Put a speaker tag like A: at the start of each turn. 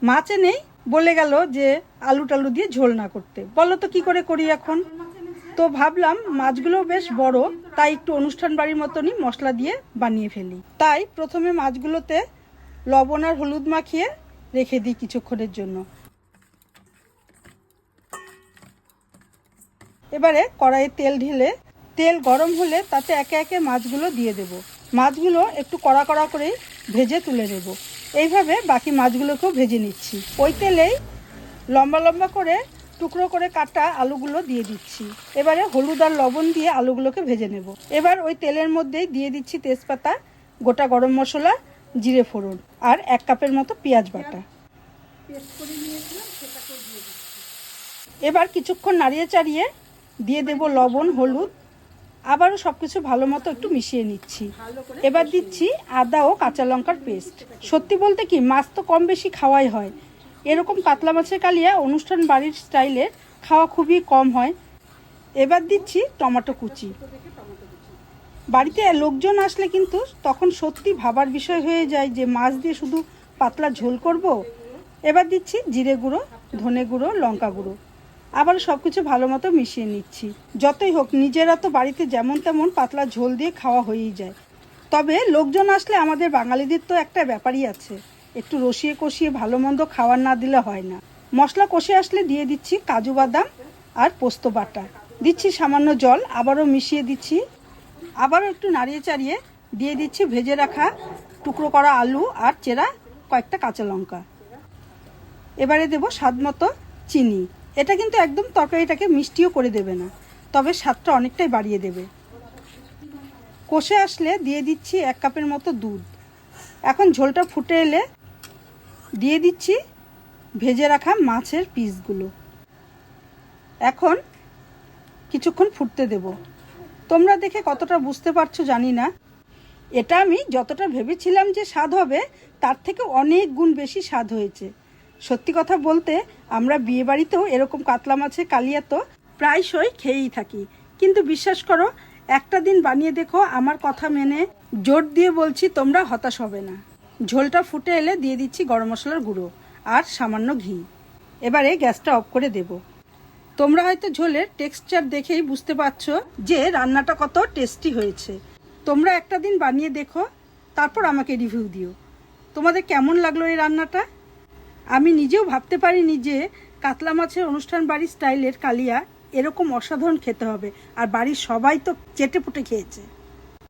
A: মাছ এনেই বলে গেল যে আলু টালু দিয়ে ঝোল না করতে। বলো তো কি করে করি এখন? তো ভাবলাম মাছগুলো বেশ বড়, তাই একটু অনুষ্ঠান বাড়ির মতনই মশলা দিয়ে বানিয়ে ফেলি। তাই প্রথমে মাছগুলোতে লবণ আর হলুদ মাখিয়ে রেখে দিই কিছুক্ষণের জন্য। এবারে কড়াইয়ে তেল ঢেলে তেল গরম হলে তাতে একে একে মাছগুলো দিয়ে দেব। মাছগুলো একটু কড়া কড়া করেই ভেজে তুলে নেব। এইভাবে বাকি মাছগুলোকেও ভেজে নিচ্ছি। ওই তেলেই লম্বা লম্বা করে টুকরো করে কাটা আলুগুলো দিয়ে দিচ্ছি। এবারে হলুদ আর লবণ দিয়ে আলুগুলোকে ভেজে নেব। এবার ওই তেলের মধ্যেই দিয়ে দিচ্ছি তেজপাতা, গোটা গরম মশলা, জিরে ফোড়ন আর 1 কাপের মতো পেঁয়াজ বাটা। এবার কিছুক্ষণ নাড়িয়ে চাড়িয়ে দিয়ে দেব লবণ, হলুদ, আবারও সব কিছু ভালো মতো একটু মিশিয়ে নিচ্ছি। এবার দিচ্ছি আদা ও কাঁচা লঙ্কার পেস্ট। সত্যি বলতে কি, মাছ তো কম বেশি খাওয়াই হয়, এরকম কাতলা মাছের কালিয়া অনুষ্ঠান বাড়ির স্টাইলের খাওয়া খুবই কম হয়। এবার দিচ্ছি টমেটো কুচি। বাড়িতে লোকজন আসলে কিন্তু তখন সত্যি ভাবার বিষয় হয়ে যায় যে মাছ দিয়ে শুধু পাতলা ঝোল করব। এবার দিচ্ছি জিরে গুঁড়ো, ধনে গুঁড়ো, লঙ্কা গুঁড়ো, আবার সব কিছু ভালো মতো মিশিয়ে নিচ্ছি। যতই হোক নিজেরা তো বাড়িতে যেমন তেমন পাতলা ঝোল দিয়ে খাওয়া হয়েই যায়, তবে লোকজন আসলে আমাদের বাঙালিদের তো একটা ব্যাপারই আছে, একটু রসিয়ে কষিয়ে ভালো মন্দ খাবার না দিলে হয় না। মশলা কষে আসলে দিয়ে দিচ্ছি কাজু বাদাম আর পোস্ত বাটা, দিচ্ছি সামান্য জল, আবারও মিশিয়ে দিচ্ছি। আবারও একটু নাড়িয়ে চাড়িয়ে দিয়ে দিচ্ছি ভেজে রাখা টুকরো করা আলু আর চেরা কয়েকটা কাঁচা লঙ্কা। এবারে দেব স্বাদ মতো চিনি। এটা কিন্তু একদম তরকারিটাকে মিষ্টিও করে দেবে না, তবে স্বাদটা অনেকটাই বাড়িয়ে দেবে। কষে আসলে দিয়ে দিচ্ছি 1 কাপের মতো দুধ। এখন ঝোলটা ফুটে এলে দিয়ে দিচ্ছি ভেজে রাখা মাছের পিসগুলো। এখন কিছুক্ষণ ফুটতে দেব। তোমরা দেখে কতটা বুঝতে পারছো জানি না, এটা আমি যতটা ভেবেছিলাম যে স্বাদ হবে তার থেকে অনেক গুণ বেশি স্বাদ হয়েছে। সত্যি কথা বলতে আমরা বিয়েবাড়িতেও এরকম কাতলা মাছের কালিয়া তো প্রায়শই খেয়েই থাকি, কিন্তু বিশ্বাস করো, একটা দিন বানিয়ে দেখো, আমার কথা মেনে জোর দিয়ে বলছি তোমরা হতাশ হবে না। ঝোলটা ফুটে এলে দিয়ে দিচ্ছি গরম মশলার গুঁড়ো আর সামান্য ঘি। এবারে গ্যাসটা অফ করে দেব। তোমরা হয়তো ঝোলের টেক্সচার দেখেই বুঝতে পারছো যে রান্নাটা কত টেস্টি হয়েছে। তোমরা একটা দিন বানিয়ে দেখো, তারপর আমাকে রিভিউ দিও তোমাদের কেমন লাগলো এই রান্নাটা। আমি নিজেও ভাবতে পারিনি যে কাতলা মাছের অনুষ্ঠান বাড়ির স্টাইলের কালিয়া এরকম অসাধারণ খেতে হবে, আর বাড়ির সবাই তো চেটেপুটে খেয়েছে।